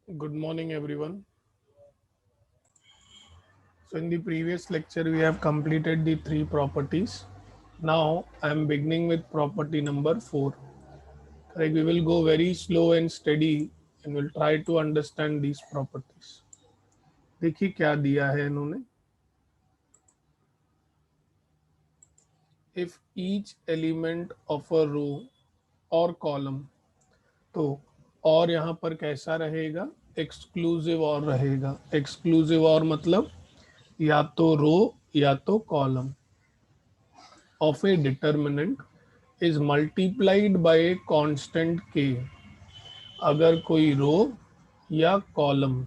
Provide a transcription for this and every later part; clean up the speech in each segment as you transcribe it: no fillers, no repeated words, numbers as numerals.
Good morning, everyone. So, in the previous lecture, we have completed the three properties. Now, I am beginning with property number four. Correct. We will go very slow and steady and we'll try to understand these properties. देखिए क्या दिया है इन्होंने. If each element of a row or column, तो और यहाँ पर कैसा रहेगा, एक्सक्लूसिव और रहेगा. एक्सक्लूसिव और मतलब या तो रो या तो column of a determinant is multiplied by a constant k. अगर कोई रो या कॉलम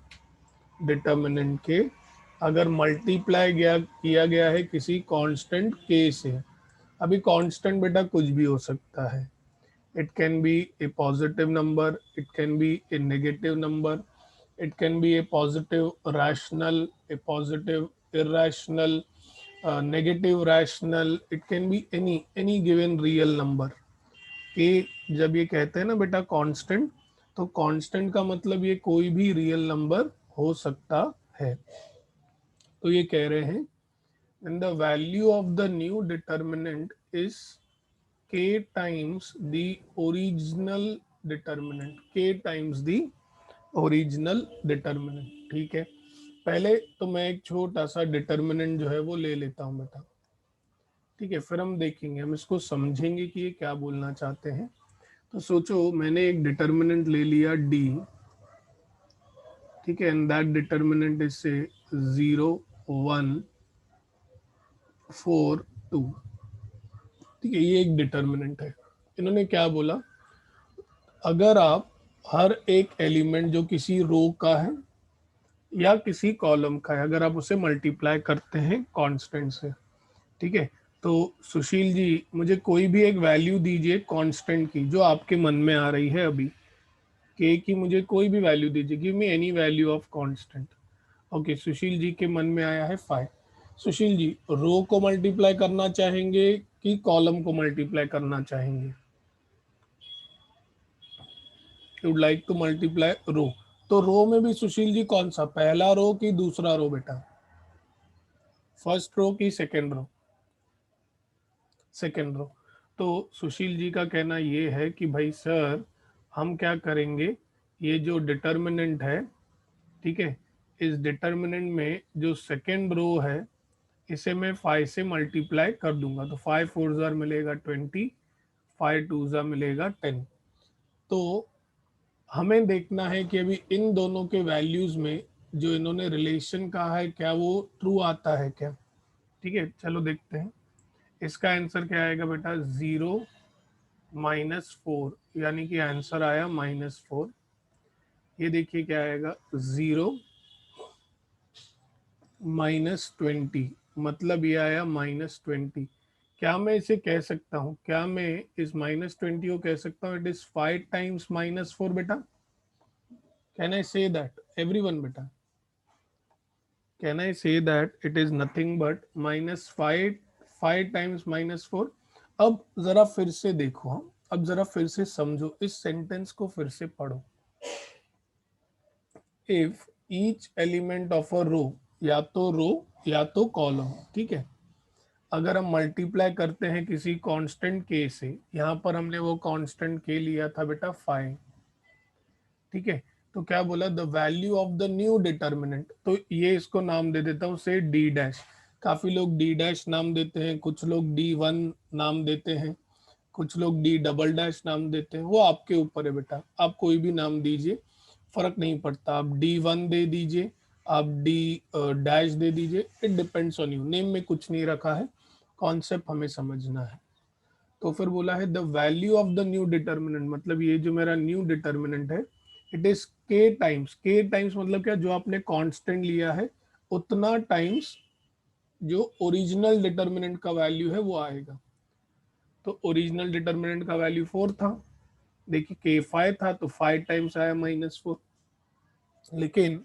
डिटर्मिनेंट के अगर मल्टीप्लाई किया गया है किसी कांस्टेंट के से. अभी कांस्टेंट बेटा कुछ भी हो सकता है. It can B A positive number, it can B A negative number, it can be a positive rational, a positive irrational, negative rational, it can be any given real number. कि जब ये कहते हैं ना बेटा कांस्टेंट, तो constant का मतलब ये कोई भी रियल नंबर हो सकता है. तो ये कह रहे हैं and the value of the new determinant is k times the original determinant, k times the original determinant. ठीक है, पहले तो मैं एक छोटा सा डिटर्मिनेंट जो है वो ले लेता हूं बेटा. ठीक है, फिर हम देखेंगे, हम इसको समझेंगे कि ये क्या बोलना चाहते हैं. तो सोचो मैंने एक डिटर्मिनेंट ले लिया डी. ठीक है, एंड दैट डिटर्मिनेंट इज से 0 1 4 2. ठीक है, ये एक डिटर्मिनेंट है. इन्होंने क्या बोला, अगर आप हर एक एलिमेंट जो किसी रो का है या किसी कॉलम का है, अगर आप उसे मल्टीप्लाई करते हैं कांस्टेंट से. ठीक है, तो सुशील जी मुझे कोई भी एक वैल्यू दीजिए कांस्टेंट की जो आपके मन में आ रही है अभी. के की मुझे कोई भी वैल्यू दीजिए, give me any value of constant. Okay, Sushil ji के मन में आया है 5. सुशील जी रो को मल्टीप्लाई करना चाहेंगे कि कॉलम को मल्टीप्लाई करना चाहेंगे. वुड लाइक टू मल्टीप्लाई रो. तो रो में भी सुशील जी कौन सा, पहला रो कि दूसरा रो बेटा, फर्स्ट रो की सेकेंड रो, सेकेंड रो. तो सुशील जी का कहना ये है कि भाई सर हम क्या करेंगे, ये जो डिटर्मिनेंट है, ठीक है, इस डिटर्मिनेंट में जो सेकेंड रो है इसे मैं 5 से मल्टीप्लाई कर दूंगा. तो 5 4 जार मिलेगा 20, 5 2 जार मिलेगा 10. तो हमें देखना है कि अभी इन दोनों के वैल्यूज में जो इन्होंने रिलेशन कहा है क्या वो ट्रू आता है क्या. ठीक है, चलो देखते हैं. इसका आंसर क्या आएगा बेटा, 0 - 4, यानी कि आंसर आया -4. ये देखिए क्या आएगा, 0 - 20, मतलब ये आया -20. क्या मैं इसे कह सकता हूँ, क्या मैं इस -20 को कह सकता हूँ इट इज 5 टाइम्स -4 बेटा. Can I say that everyone बेटा, can I say that it is nothing but -5, 5 times -4. अब जरा फिर से देखो, हम अब जरा फिर से समझो, इस सेंटेंस को फिर से पढ़ो. If each element of a row, या तो रो या तो कॉलम, ठीक है, अगर हम मल्टीप्लाई करते हैं किसी कांस्टेंट के से, यहाँ पर हमने वो कांस्टेंट के लिया था बेटा 5. ठीक है, तो क्या बोला, the value of the new determinant. तो ये इसको नाम दे देता हूँ से डी डैश. काफी लोग डी डैश नाम देते हैं, कुछ लोग D1 नाम देते हैं, कुछ लोग डी डबल डैश नाम देते हैं. वो आपके ऊपर है बेटा, आप कोई भी नाम दीजिए, फर्क नहीं पड़ता. आप D1 दे दीजिए, आप डी डैश दे दीजिए, it depends on you. Name में कुछ नहीं रखा है, कॉन्सेप्ट हमें समझना है. तो फिर बोला है the value of the new determinant, मतलब ये जो मेरा न्यू डिटर्मिनेंट है इट इज के टाइम्स. के टाइम्स मतलब क्या, जो आपने कांस्टेंट लिया है उतना टाइम्स जो ओरिजिनल डिटर्मिनेंट का वैल्यू है वो आएगा. तो ओरिजिनल डिटर्मिनेंट का वैल्यू 4 था, देखिए के 5 था तो 5 टाइम्स आया -4. लेकिन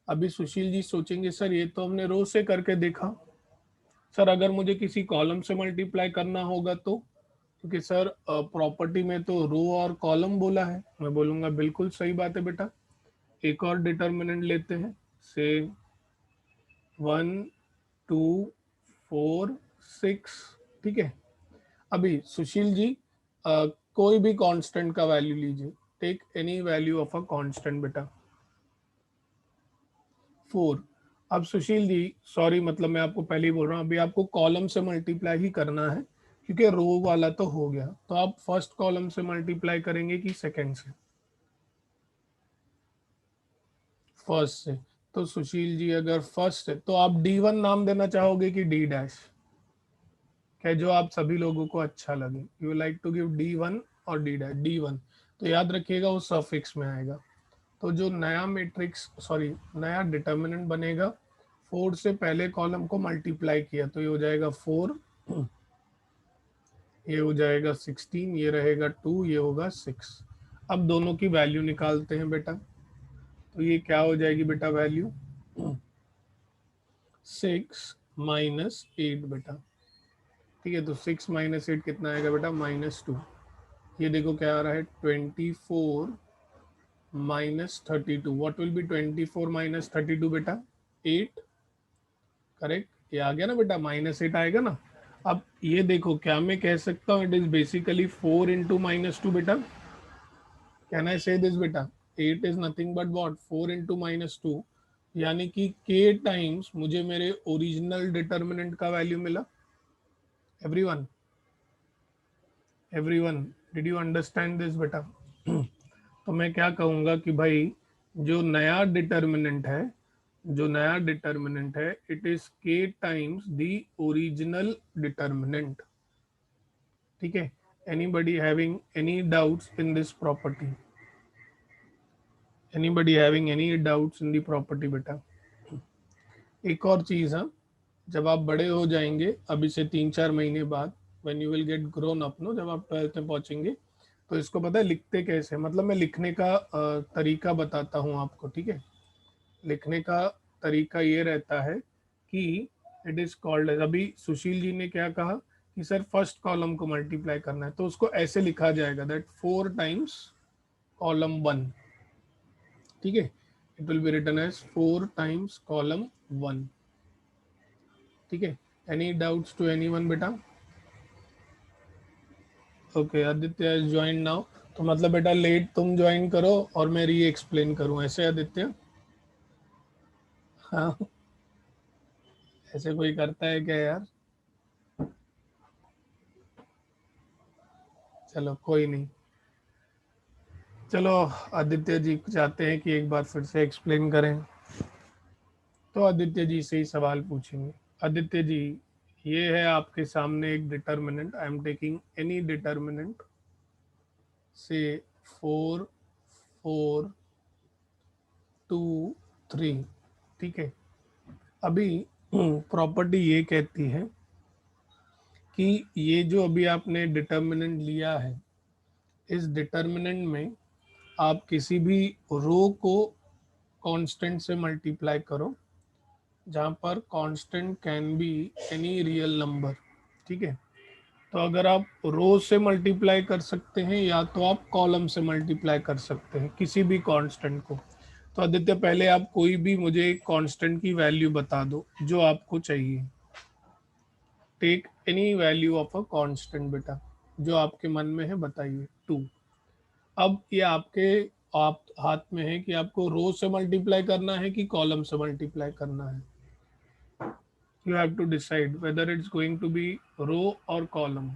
अभी सुशील जी सोचेंगे सर ये तो हमने रो से करके देखा, सर अगर मुझे किसी कॉलम से मल्टीप्लाई करना होगा तो, क्योंकि सर प्रॉपर्टी में तो रो और कॉलम बोला है. मैं बोलूंगा बिल्कुल सही बात है बेटा, एक और डिटर्मिनेंट लेते हैं, से 1 2 4 6, ठीक है। अभी सुशील जी कोई भी कांस्टेंट का वैल्यू लीजिए, take any value of a constant बेटा। 4। अब सुशील जी सॉरी, मतलब मैं आपको पहले ही बोल रहा हूँ, अभी आपको कॉलम से मल्टीप्लाई ही करना है क्योंकि रो वाला तो हो गया। तो आप फर्स्ट कॉलम से मल्टीप्लाई करेंगे कि सेकंड से? फर्स्ट से। तो सुशील जी अगर फर्स्ट है तो आप D1 नाम देना चाहोगे कि D डैश? क्या जो आप सभी लोगों को अच्छा लगे, you like to give D1 और D डैश? D1 तो याद रखिएगा वो सफिक्स में आएगा। तो जो नया मैट्रिक्स सॉरी नया डिटर्मिनेंट बनेगा, 4 से पहले कॉलम को मल्टीप्लाई किया तो ये हो जाएगा 4, ये हो जाएगा 16, ये रहेगा 2, ये होगा 6। अब दोनों की वैल्यू निकालते हैं बेटा। तो ये क्या हो जाएगी बेटा वैल्यू? 6 माइनस 8 बेटा, ठीक है। तो 6 माइनस 8 कितना आएगा बेटा? -2। ये देखो क्या आ रहा है, 24 minus 32। What will be 24 minus 32 बेटा? 8, करेक्ट। ये आ गया ना बेटा, -8 आएगा ना। अब ये देखो, क्या मैं कह सकता हूँ इट इज बेसिकली 4 इंटू -2 बेटा? कैन आई से दिस बेटा? 8 is nothing but what, 4 into -2, यानी कि k टाइम्स मुझे मेरे ओरिजिनल डिटर्मिनेंट का वैल्यू मिला। Everyone, everyone did you understand this बेटा? तो मैं क्या कहूँगा कि भाई जो नया डिटर्मिनेंट है, जो नया डिटर्मिनेंट है, it is k times the original determinant, ठीक है। Anybody having any doubts in this property? Anybody having any doubts in the property बेटा? एक और चीज़ है, जब आप बड़े हो जाएंगे अभी से 3-4 महीने बाद, when you will get grown up no, जब आप 12th में पहुंचेंगे, तो इसको पता है लिखते कैसे? मतलब मैं लिखने का तरीका बताता हूँ आपको, ठीक है। लिखने का तरीका ये रहता है कि इट इज कॉल्ड, अभी सुशील जी ने क्या कहा कि सर फर्स्ट कॉलम को मल्टीप्लाई करना है, तो उसको ऐसे लिखा जाएगा दैट 4 टाइम्स कॉलम 1, ठीक है। It will be written as 4 times column 1, ठीक है। एनी डाउट्स टू एनीवन बेटा? Okay, Aditya is join now. तो मतलब बेटा लेट तुम ज्वाइन करो और मैं री एक्सप्लेन करूं, ऐसे आदित्य? हाँ, ऐसे कोई करता है क्या यार? चलो कोई नहीं। चलो आदित्य जी चाहते हैं कि एक बार फिर से एक्सप्लेन करें, तो आदित्य जी से ही सवाल पूछेंगे। आदित्य जी, ये है आपके सामने एक determinant, I am taking any determinant से 4 4 2 3, ठीक है। अभी प्रॉपर्टी ये कहती है कि ये जो अभी आपने डिटर्मिनेंट लिया है, इस डिटर्मिनेंट में आप किसी भी रो को कांस्टेंट से मल्टीप्लाई करो, जहाँ पर constant can be any real number, ठीक है। तो अगर आप रो से मल्टीप्लाई कर सकते हैं या तो आप कॉलम से मल्टीप्लाई कर सकते हैं किसी भी कांस्टेंट को। तो आदित्य पहले आप कोई भी मुझे कांस्टेंट की वैल्यू बता दो जो आपको चाहिए। Take any value of a constant बेटा, जो आपके मन में है बताइए। 2। अब ये आपके आप हाथ में है कि आपको रो से मल्टीप्लाई करना है कि कॉलम से मल्टीप्लाई करना है। You have to decide whether it's going to be row और कॉलम।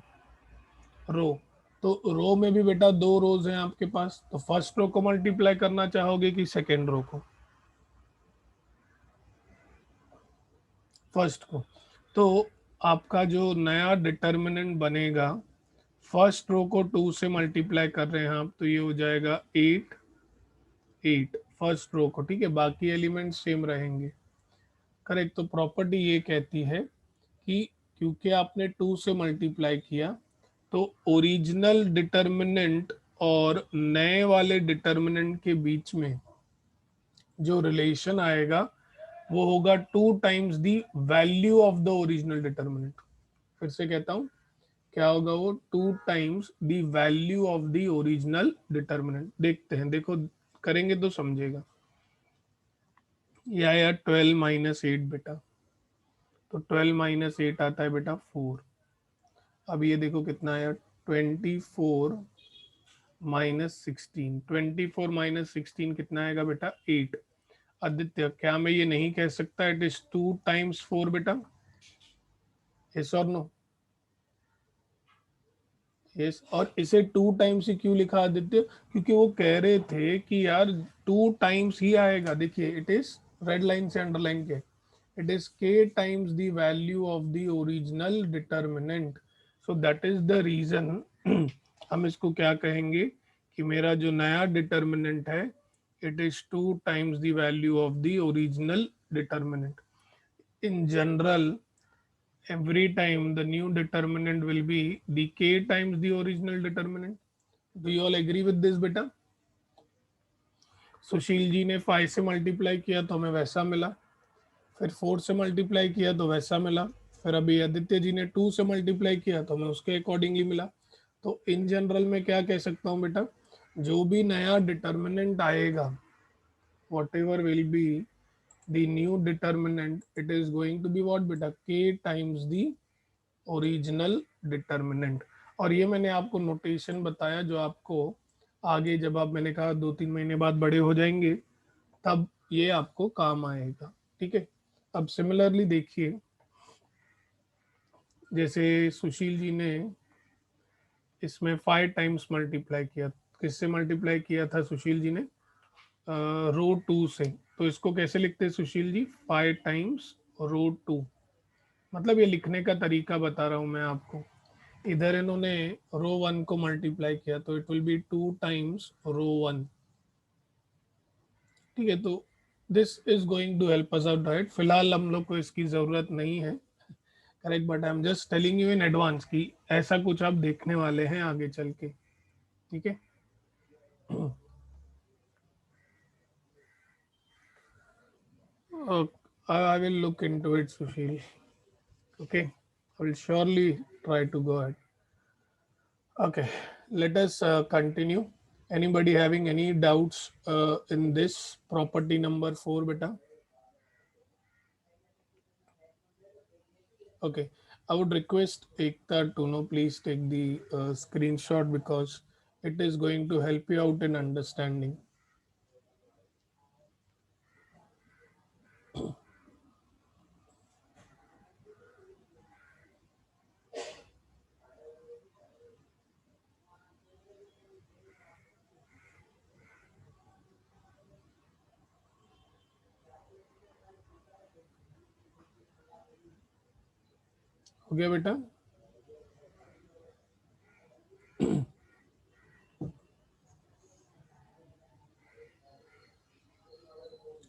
रो, तो रो में भी बेटा दो रोज हैं आपके पास, तो फर्स्ट रो को मल्टीप्लाई करना चाहोगे कि सेकेंड रो को? फर्स्ट को। तो आपका जो नया डिटर्मिनेंट बनेगा, फर्स्ट रो को 2 से मल्टीप्लाई कर रहे हैं आप, तो ये हो जाएगा 8 8 फर्स्ट रो को, ठीक है। बाकी एलिमेंट सेम रहेंगे, करेक्ट। तो प्रॉपर्टी ये कहती है कि क्योंकि आपने 2 से मल्टीप्लाई किया, तो ओरिजिनल डिटर्मिनेंट और नए वाले डिटर्मिनेंट के बीच में जो रिलेशन आएगा वो होगा 2 times the value of the original determinant. फिर से कहता हूँ, क्या होगा वो? 2 times the value of the original determinant. देखते हैं, देखो करेंगे तो समझेगा। ये आया 12 माइनस 8 बेटा, तो 12 माइनस 8 आता है बेटा 4। अब ये देखो कितना आया, 24 माइनस 16, 24 माइनस 16 कितना आएगा बेटा 8। आदित्य क्या मैं ये नहीं कह सकता इट इज 2 टाइम्स 4 बेटा, यस और नो? यस। और इसे 2 टाइम्स ही क्यों लिखा आदित्य? क्योंकि वो कह रहे थे कि यार 2 टाइम्स ही आएगा। देखिए इट इज, रेड लाइन से अंडरलाइन के, it is k times the value of the original determinant, so that is the reason हम इसको क्या कहेंगे कि मेरा जो नया डिटर्मिनेंट है it is 2 times the value of the original determinant. In general, every time the new determinant will be the k times the original determinant. Do you all agree with this beta? Sushil ji ने 5 से multiply किया तो हमें वैसा मिला, फिर 4 से multiply किया तो वैसा मिला, फिर अभी आदित्य जी ने 2 से मल्टीप्लाई किया तो हमें उसके अकॉर्डिंगली मिला। तो इन जनरल में क्या कह सकता हूँ बेटा, जो भी नया डिटर्मिनेंट आएगा, what will be the new determinant, it is going to be what बेटा, K times the original determinant. और ये मैंने आपको नोटेशन बताया जो आपको आगे जब आप, मैंने कहा 2-3 महीने बाद बड़े हो जाएंगे तब ये आपको काम आएगा। ठीक है। अब सिमिलरली देखिए, जैसे सुशील जी ने इसमें 5 टाइम्स मल्टीप्लाई किया, किससे मल्टीप्लाई किया था सुशील जी ने? रो 2 से। तो इसको कैसे लिखते हैं सुशील जी? 5 टाइम्स रो 2। मतलब ये लिखने का तरीका बता रहा हूँ मैं आपको। इधर इन्होंने रो 1 को मल्टीप्लाई किया तो it will be 2 times row 1। ठीक है, तो this is going to help us out, right? फिलहाल हम लोग को इसकी जरूरत नहीं है, correct, but I am just telling you in advance कि ऐसा कुछ आप देखने वाले हैं आगे चल के। ठीक है। I will look into it, Sushil. Okay, I will surely try to go ahead. Okay, let us continue. Anybody having any doubts in this property number 4, beta? Okay, I would request Ekta to know, please take the screenshot because it is going to help you out in understanding. Okay, beta?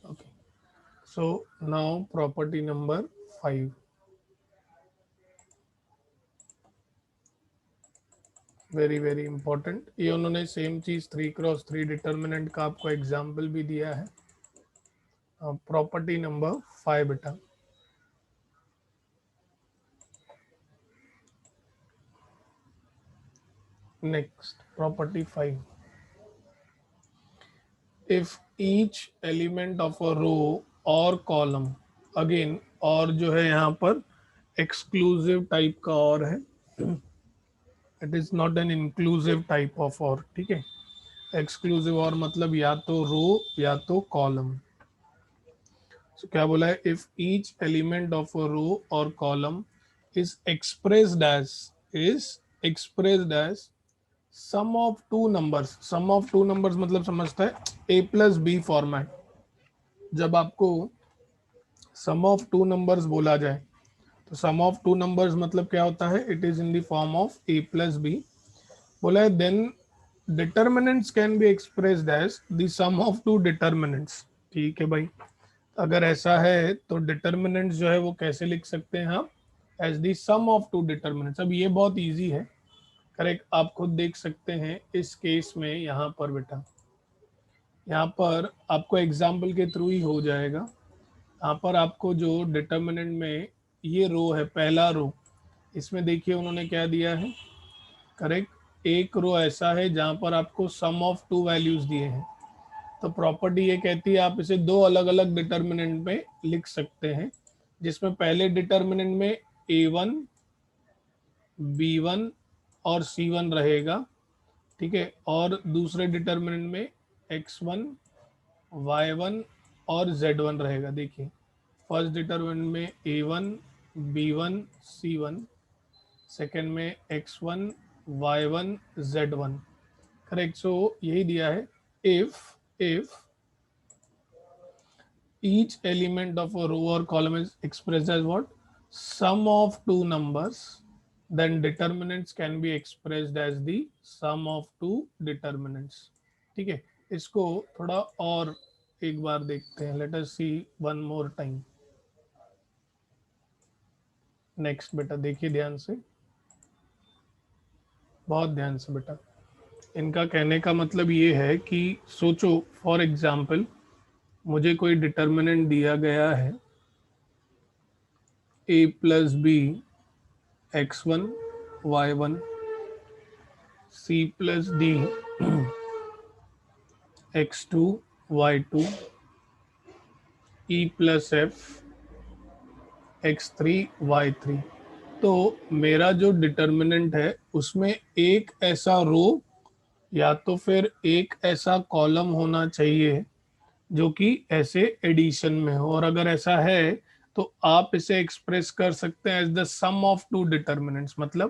Okay. So now property number 5. Very very important. ये उन्होंने same चीज 3x3 determinant का आपको example भी दिया है। Property number 5 बेटा। Next property 5, if each element of a row और कॉलम, अगेन और जो है यहाँ पर एक्सक्लूसिव टाइप का और है, it is not an inclusive type of और। ठीक है, एक्सक्लूसिव और मतलब या तो रो या तो कॉलम। So, क्या बोला है? If each element of a row और column is expressed as sum of two numbers. Sum of two numbers मतलब समझता है ए प्लस बी फॉर्मेट। जब आपको सम ऑफ टू नंबर्स बोला जाए तो सम ऑफ टू नंबर्स मतलब क्या होता है? It is in the form of a plus b. बोला है then determinants can be expressed as the sum of two determinants. ठीक है भाई, अगर ऐसा है तो डिटर्मिनेंट्स जो है वो कैसे लिख सकते हैं हम? As the sum of two determinants. अब ये बहुत इजी है, करेक्ट, आप खुद देख सकते हैं इस केस में। यहाँ पर बेटा, यहाँ पर आपको एग्जाम्पल के थ्रू ही हो जाएगा। यहाँ पर आपको जो डिटर्मिनेंट में ये रो है, पहला रो, इसमें देखिए उन्होंने क्या दिया है, करेक्ट, एक रो ऐसा है जहाँ पर आपको सम ऑफ टू वैल्यूज दिए हैं। तो प्रॉपर्टी ये कहती है आप इसे दो अलग अलग डिटर्मिनेंट में लिख सकते हैं, जिसमें पहले डिटर्मिनेंट में A1, B1 और C1 रहेगा, ठीक है, और दूसरे डिटर्मिनेंट में X1, Y1 और Z1 रहेगा। देखिए फर्स्ट डिटर्मिनेंट में A1, B1, C1, सेकेंड में X1, Y1, Z1, करेक्ट। सो यही दिया है, if each element of a row or column is expressed as what, sum of two numbers, then determinants can be expressed as the sum of two determinants। ठीक है, इसको थोड़ा और एक बार देखते हैं, लेट अस सी वन मोर टाइम। नेक्स्ट बेटा देखिए ध्यान से, बहुत ध्यान से बेटा। इनका कहने का मतलब ये है कि सोचो फॉर एग्जाम्पल मुझे कोई डिटर्मिनेंट दिया गया है A+B X1 Y1 C+D X2 Y2 E+F X3 Y3। तो मेरा जो डिटर्मिनेंट है उसमें एक ऐसा रो या तो फिर एक ऐसा कॉलम होना चाहिए जो कि ऐसे एडिशन में हो, और अगर ऐसा है तो आप इसे एक्सप्रेस कर सकते हैं as the sum of two determinants. मतलब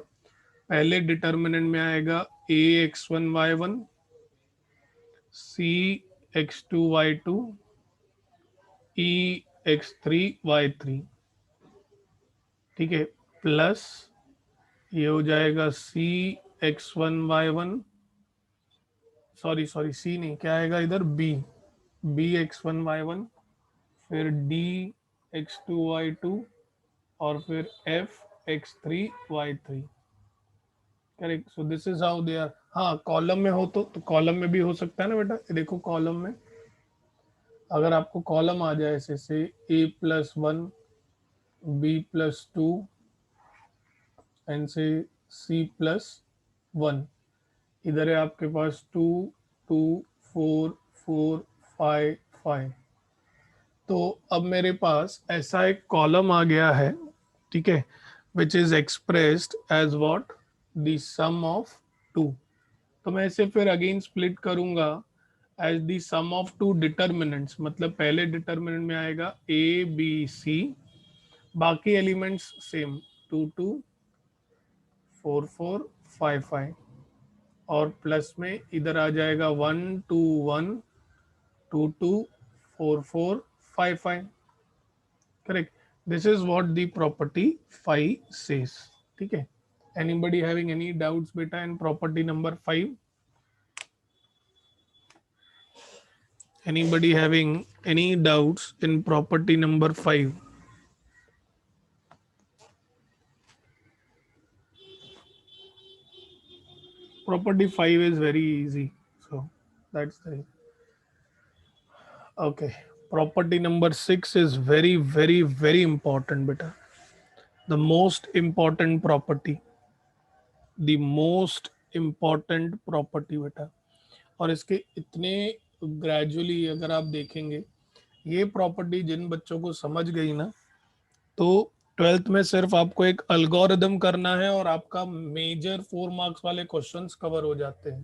पहले डिटर्मिनेंट में आएगा AX1Y1 CX2Y2 EX3Y3, ठीक है, प्लस ये हो जाएगा CX1Y1, सॉरी सॉरी सी नहीं, क्या आएगा इधर, BX1Y1, फिर DX2Y2 और फिर FX3Y3, correct. So this is how they are. हाँ कॉलम में हो तो कॉलम में भी हो सकता है ना बेटा, ये देखो कॉलम में अगर आपको कॉलम आ जाए ऐसे A+1 B+2 एंड से C+1, इधर है आपके पास 2 2 4 4 5 5। तो अब मेरे पास ऐसा एक कॉलम आ गया है, ठीक है, which is expressed as what, the sum of two. तो मैं इसे फिर अगेन स्प्लिट करूंगा as the sum of two determinants. मतलब पहले डिटर्मिनेंट में आएगा A B C, बाकी एलिमेंट्स सेम 2 2 4 4 5 5, और प्लस में इधर आ जाएगा 1 2 1 2 2 4 4 5 5, correct. This is what the property 5 says, ठीक है। एनीबडी हैविंग एनी डाउट्स बेटा in property number 5? Anybody having any doubts in property number 5? Property 5 is very easy. So that's the okay. Property number 6 is very, very, very important, beta. The most important property. The most important property, beta. और इसके इतने gradually अगर आप देखेंगे, ये property जिन बच्चों को समझ गई ना, तो ट्वेल्थ में सिर्फ आपको एक अल्गोरिदम करना है और आपका मेजर 4 मार्क्स वाले क्वेश्चंस कवर हो जाते हैं,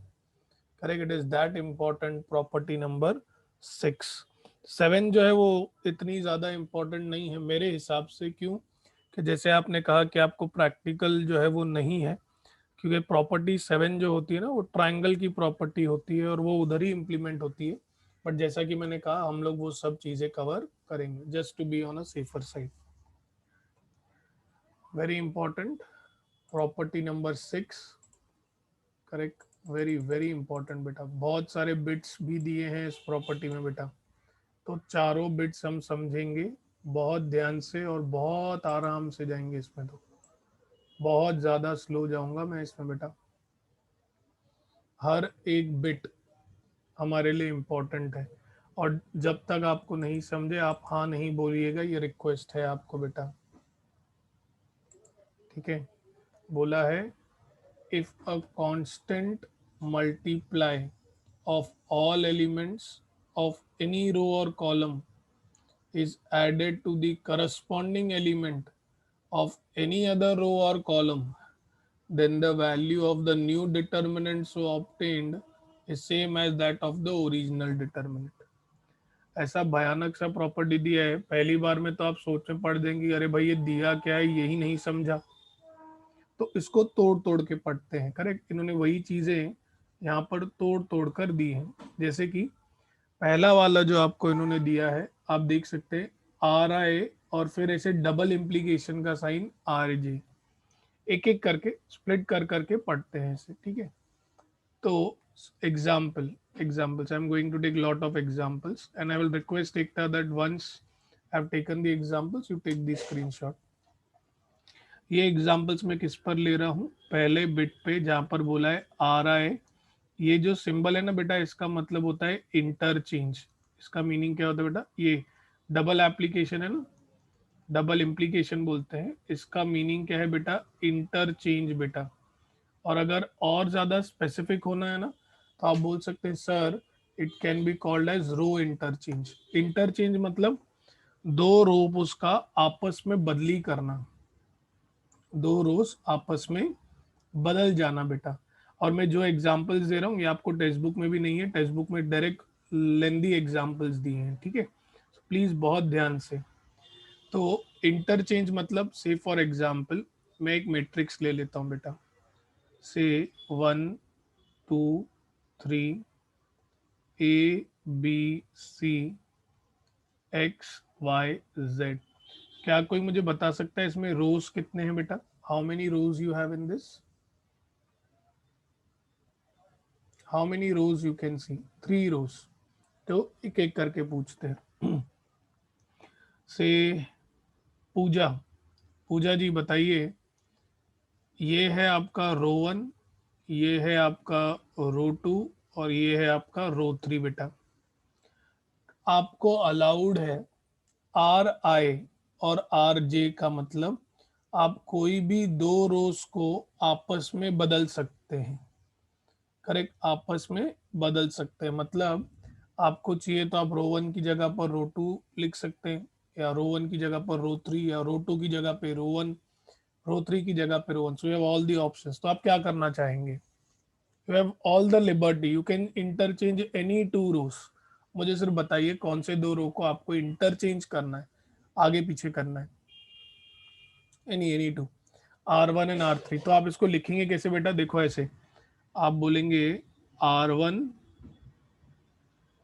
correct. It is that important property number 6। 7 जो है वो इतनी ज़्यादा इम्पोर्टेंट नहीं है मेरे हिसाब से, क्यों कि जैसे आपने कहा कि आपको प्रैक्टिकल जो है वो नहीं है, क्योंकि प्रॉपर्टी 7 जो होती है ना वो ट्राइंगल की प्रॉपर्टी होती है और वो उधर ही इम्प्लीमेंट होती है। बट जैसा कि मैंने कहा हम लोग वो सब चीज़ें कवर करेंगे just to be on a safer side. Very important property number 6, correct. Very very important बेटा, बहुत सारे बिट्स भी दिए हैं इस प्रॉपर्टी में बेटा, तो चारों बिट्स हम समझेंगे बहुत ध्यान से और बहुत आराम से जाएंगे इसमें, तो बहुत ज़्यादा स्लो जाऊंगा मैं इसमें बेटा। हर एक बिट हमारे लिए इम्पोर्टेंट है, और जब तक आपको नहीं समझे आप हाँ नहीं बोलिएगा, ये रिक्वेस्ट है आपको बेटा, ठीक है। बोला है if a constant multiply of all elements of any row or column is added to the corresponding element of any other row or column, then the value of the new determinant so obtained is same as that of the original determinant. ऐसा भयानक सा property दिया है, पहली बार में तो आप सोच में पढ़ देंगे अरे भाई ये दिया क्या है, यही नहीं समझा, तो इसको तोड़ तोड़ के पढ़ते हैं। करेक्ट, इन्होंने वही चीजें यहाँ पर तोड़ तोड़ कर दी हैं। जैसे कि पहला वाला जो आपको इन्होंने दिया है, आप देख सकते हैं आर आई और फिर ऐसे डबल इम्प्लीकेशन का साइन आर जे, एक एक करके स्प्लिट कर करके पढ़ते हैं इसे, ठीक है। तो examples, I'm going to take lot of examples and I will request Ekta that once I've taken the examples you take the screenshot। ये एग्जाम्पल्स मैं किस पर ले रहा हूँ, पहले बिट पे जहाँ पर बोला है आर आई, ये जो सिंबल है ना बेटा, इसका मतलब होता है इंटरचेंज। इसका मीनिंग क्या होता है बेटा, ये डबल एप्लीकेशन है ना, डबल इम्प्लीकेशन बोलते हैं, इसका मीनिंग क्या है बेटा, इंटरचेंज बेटा। और अगर और ज़्यादा स्पेसिफिक होना है ना, तो आप बोल सकते हैं sir it can be called as row interchange. Interchange मतलब दो रोप उसका आपस में बदली करना, दो रोज आपस में बदल जाना बेटा। और मैं जो एग्जांपल्स दे रहा हूँ ये आपको टेक्स्ट बुक में भी नहीं है, टेक्स्ट बुक में डायरेक्ट लेंदी एग्जांपल्स दिए हैं, ठीक है। प्लीज बहुत ध्यान से। तो इंटरचेंज मतलब से फॉर एग्जांपल मैं एक मैट्रिक्स ले लेता हूँ बेटा, से 1 2 3 A B C X Y Z. क्या कोई मुझे बता सकता है इसमें रोज कितने हैं बेटा, how many rows you have in this, how many rows you can see, 3 rows. तो एक एक करके पूछते हैं। से पूजा, पूजा जी बताइए, ये है आपका रो 1, ये है आपका रो 2 और ये है आपका रो 3 बेटा। आपको अलाउड है आर आई और आर जे का मतलब आप कोई भी दो रोज को आपस में बदल सकते हैं। करेक्ट, आपस में बदल सकते हैं मतलब आपको चाहिए तो आप रो 1 की जगह पर रो 2 लिख सकते हैं, या रो 1 की जगह पर रो 3, या रो 2 की जगह पे रो 1, रो 3 की जगह पे row 1। So you have all the options. तो आप क्या करना चाहेंगे, you have all the liberty, you can interchange any two rows. मुझे सिर्फ बताइए कौन से दो रो को आपको इंटरचेंज करना है, आगे पीछे करना है। Any two, R1 and R3। तो आप इसको लिखेंगे कैसे बेटा, देखो ऐसे आप बोलेंगे R1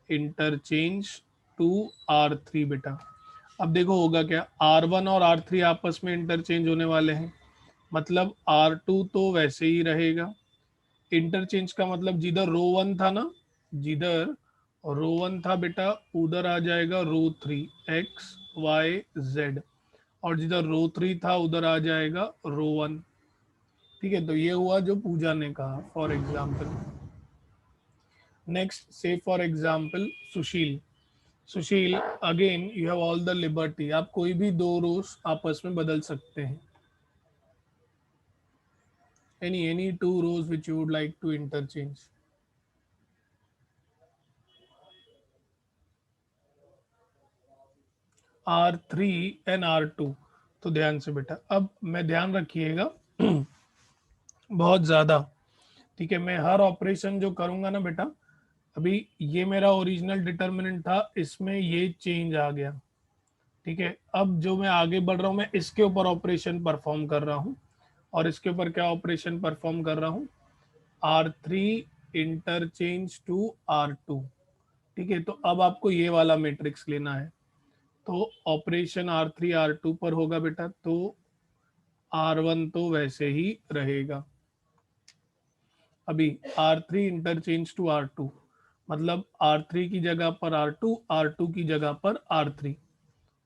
इंटरचेंज टू R3 बेटा। अब देखो होगा क्या, R1 और R3 आपस में इंटरचेंज होने वाले हैं, मतलब R2 तो वैसे ही रहेगा। इंटरचेंज का मतलब जिधर रो 1 था ना, जिधर रो 1 था बेटा उधर आ जाएगा रो 3 एक्स वाई जेड, और जिधर रो 3 था उधर आ जाएगा रो 1। ठीक है, तो ये हुआ जो पूजा ने कहा फॉर एग्जाम्पल। नेक्स्ट से for example Sushil, Sushil again you have all the liberty, आप कोई भी दो रोज आपस में बदल सकते हैं। Any two rows which you would like to interchange. R3 and R2। तो ध्यान से बेटा, अब मैं ध्यान रखिएगा बहुत ज्यादा, ठीक है। मैं हर ऑपरेशन जो करूंगा ना बेटा, अभी ये मेरा ओरिजिनल डिटर्मिनेंट था, इसमें ये चेंज आ गया, ठीक है। अब जो मैं आगे बढ़ रहा हूँ मैं इसके ऊपर ऑपरेशन परफॉर्म कर रहा हूँ, और इसके ऊपर क्या ऑपरेशन परफॉर्म कर रहा हूँ, R3 इंटरचेंज टू R2, ठीक है। तो अब आपको ये वाला मैट्रिक्स लेना है, तो ऑपरेशन R3 R2 पर होगा बेटा, तो R1 तो वैसे ही रहेगा। अभी R3 इंटरचेंज टू R2 मतलब R3 की जगह पर R2, R2 की जगह पर R3,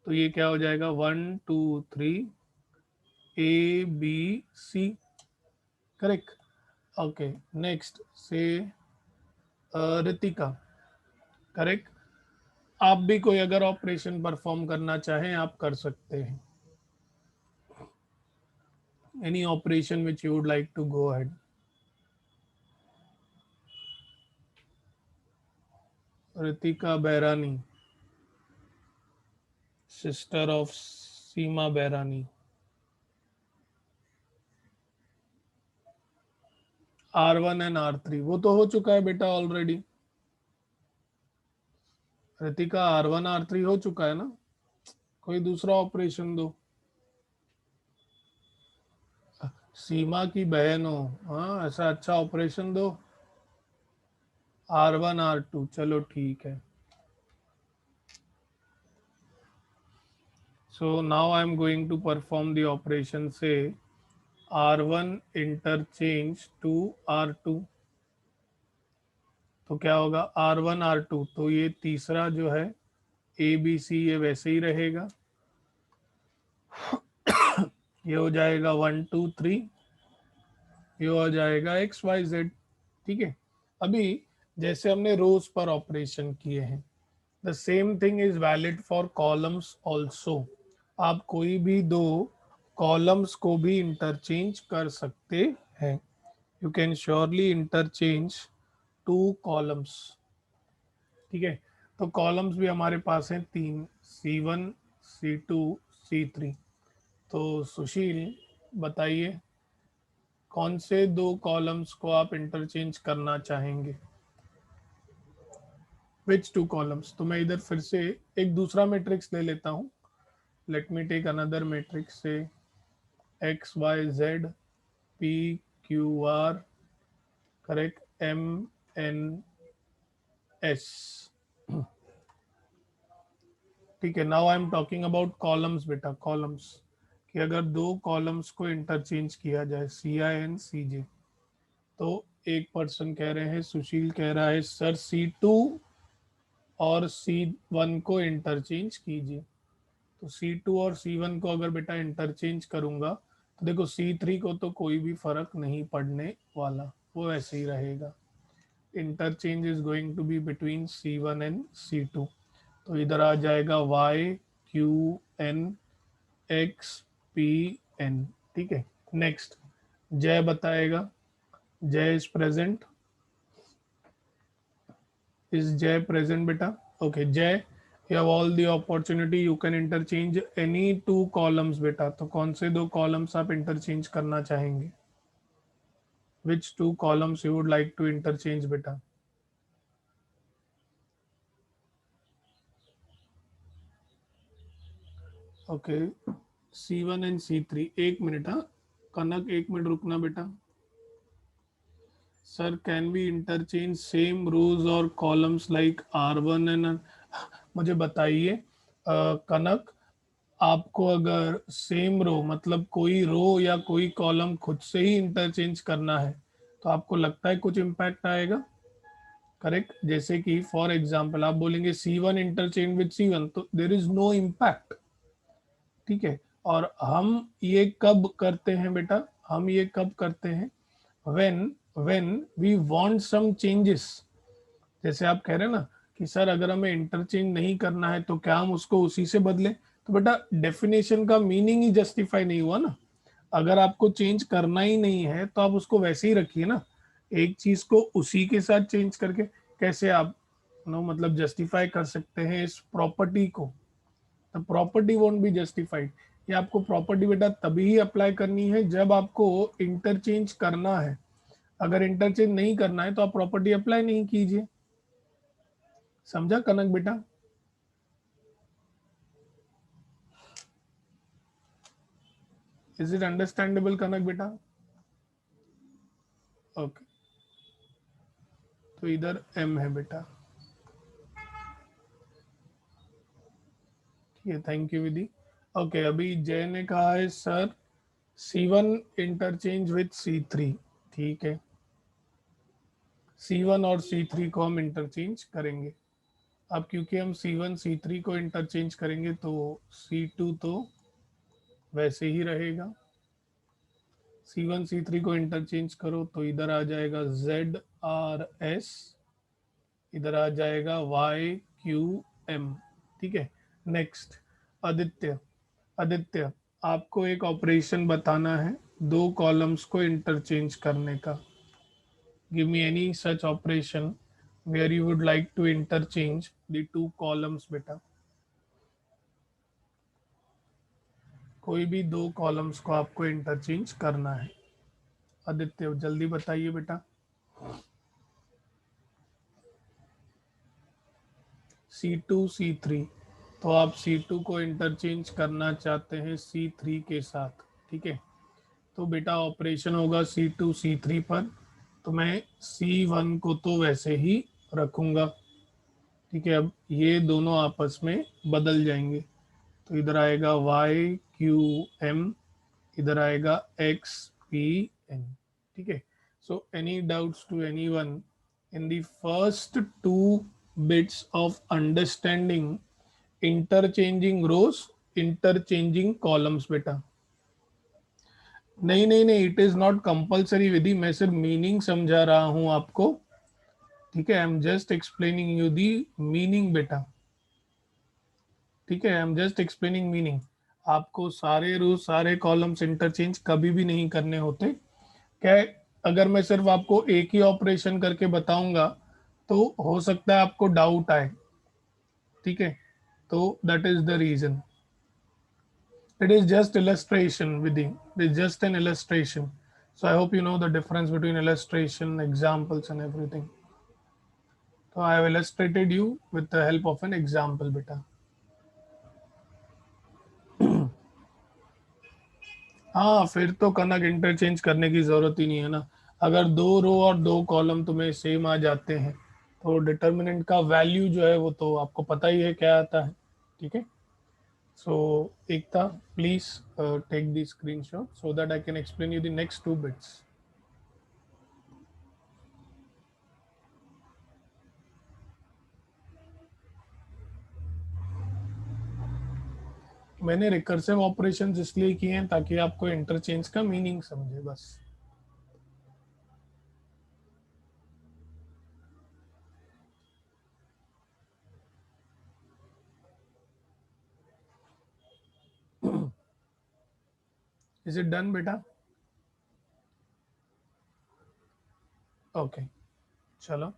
तो ये क्या हो जाएगा 1 2 3 A B C, correct. Okay, next से रितिका, करेक्ट। आप भी कोई अगर ऑपरेशन परफॉर्म करना चाहें आप कर सकते हैं, any operation which you would like to go ahead. Ritika Bairani, sister of Seema Bairani. R1 and R3 वो तो हो चुका है बेटा ऑलरेडी। रितिका R1 R3 हो चुका है ना, कोई दूसरा ऑपरेशन दो। सीमा की बहन हो, हाँ ऐसा अच्छा ऑपरेशन दो। R1 R2 चलो ठीक है। So now I am going to perform the operation से R1 इंटरचेंज टू R2। तो क्या होगा R1 R2, तो ये तीसरा जो है ABC ये वैसे ही रहेगा, ये हो जाएगा 1 2 3, ये हो जाएगा XYZ। ठीक है, अभी जैसे हमने रोज पर ऑपरेशन किए हैं, the same thing is valid for columns also. आप कोई भी दो कॉलम्स को भी इंटरचेंज कर सकते हैं। You can surely interchange two columns. ठीक है, तो कॉलम्स भी हमारे पास हैं तीन, C1 C2 C3। तो सुशील बताइए कौन से दो कॉलम्स को आप इंटरचेंज करना चाहेंगे, विच टू कॉलम्स। तो मैं इधर फिर से एक दूसरा मैट्रिक्स ले लेता हूँ। Let me take another matrix से XYZ PQR, करेक्ट, MNS। ठीक है, now I am talking about columns बेटा, कॉलम्स कि अगर दो कॉलम्स को इंटरचेंज किया जाए CI एंड CJ, तो एक पर्सन कह रहे हैं, सुशील कह रहा है सर C2 और C1 को इंटरचेंज कीजिए। तो C2 और C1 को अगर बेटा इंटरचेंज करूंगा तो देखो C3 को तो कोई भी फर्क नहीं पड़ने वाला, वो ऐसे ही रहेगा। Interchange is going to be between C1 and C2। तो इधर आ जाएगा YQNXPN। ठीक है, नेक्स्ट जय बताएगा, जय इज प्रेजेंट, इज जय प्रेजेंट बेटा। ओके जय, you have all the opportunity, you can interchange any two columns बेटा। तो कौन से दो कॉलम्स आप इंटरचेंज करना चाहेंगे, which two columns you would like to interchange बेटा। ओके C1 एंड C3, एक मिनट, हाँ कनक एक मिनट रुकना बेटा। Sir can we interchange same rows और कॉलम्स लाइक R1 एंड, मुझे बताइए कनक, आपको अगर सेम रो मतलब कोई रो या कोई कॉलम खुद से ही इंटरचेंज करना है तो आपको लगता है कुछ इम्पैक्ट आएगा, करेक्ट। जैसे कि फॉर एग्जांपल आप बोलेंगे C1 इंटरचेंज विद C1, तो देर इज नो इम्पैक्ट। ठीक है, और हम ये कब करते हैं बेटा, हम ये कब करते हैं, when when we want some changes. जैसे आप कह रहे हैं ना कि सर अगर हमें इंटरचेंज नहीं करना है तो क्या हम उसको उसी से बदलें, तो बेटा डेफिनेशन का मीनिंग ही जस्टिफाई नहीं हुआ ना। अगर आपको चेंज करना ही नहीं है तो आप उसको वैसे ही रखिए ना, एक चीज को उसी के साथ चेंज करके कैसे आप नो मतलब जस्टिफाई कर सकते हैं इस प्रॉपर्टी को। The property won't be justified. ये आपको प्रॉपर्टी बेटा तभी ही अप्लाई करनी है जब आपको इंटरचेंज करना है। अगर इंटरचेंज नहीं करना है तो आप प्रॉपर्टी अप्लाई नहीं कीजिए। समझा कनक बेटा। इज इट अंडरस्टैंडेबल कनक बेटा। ओके, तो इधर M है बेटा। ठीक है, थैंक यू विधि। ओके, अभी जय ने कहा है sir C1 interchange with C3। ठीक है, C1 और C3 को हम इंटरचेंज करेंगे। अब क्योंकि हम C1 C3 को इंटरचेंज करेंगे तो C2 तो वैसे ही रहेगा। C1 C3 को इंटरचेंज करो तो इधर आ जाएगा ZRS, इधर आ जाएगा YQM। ठीक है, नेक्स्ट आदित्य। आदित्य, आपको एक ऑपरेशन बताना है दो कॉलम्स को इंटरचेंज करने का। Give me any such operation where you would like to interchange the two columns बेटा। कोई भी दो कॉलम्स को आपको इंटरचेंज करना है। आदित्य जल्दी बताइए बेटा। C2 C3, तो आप C2 को इंटरचेंज करना चाहते हैं C3 के साथ, ठीक है। तो बेटा ऑपरेशन होगा C2 C3 पर, तो मैं C1 को तो वैसे ही रखूंगा, ठीक है। अब ये दोनों आपस में बदल जाएंगे, तो इधर आएगा YQM, इधर आएगा XPN, ठीक है। So any doubts to anyone in the first two bits of understanding interchanging rows, interchanging columns बेटा। नहीं नहीं नहीं, it is not compulsory Vidhi, मैं सिर्फ मीनिंग समझा रहा हूं आपको, ठीक है। I am just explaining you the meaning बेटा, ठीक है। I am just explaining meaning. आपको सारे रो सारे कॉलम्स इंटरचेंज कभी भी नहीं करने होते। क्या है, अगर मैं सिर्फ आपको एक ही ऑपरेशन करके बताऊंगा तो हो सकता है आपको डाउट आए, ठीक है। तो that is the reason. It is just illustration, Vidhi. It is just an illustration. So I hope you know the difference between illustration, examples, and everything. So I have illustrated you with the help of an example, beta. हाँ, फिर तो कनक interchange करने की जरूरत ही नहीं है ना। अगर दो रो और दो कॉलम तुम्हें सेम आ जाते हैं तो डिटर्मिनेंट का वैल्यू जो है वो तो आपको पता ही है क्या आता है, ठीक है। So Ekta, please take the screenshot so that I can explain you the next two bits. मैंने रिकर्सिव ऑपरेशंस इसलिए किए हैं ताकि आपको इंटरचेंज का मीनिंग समझे बस। इज इट डन बेटा? ओके, चलो।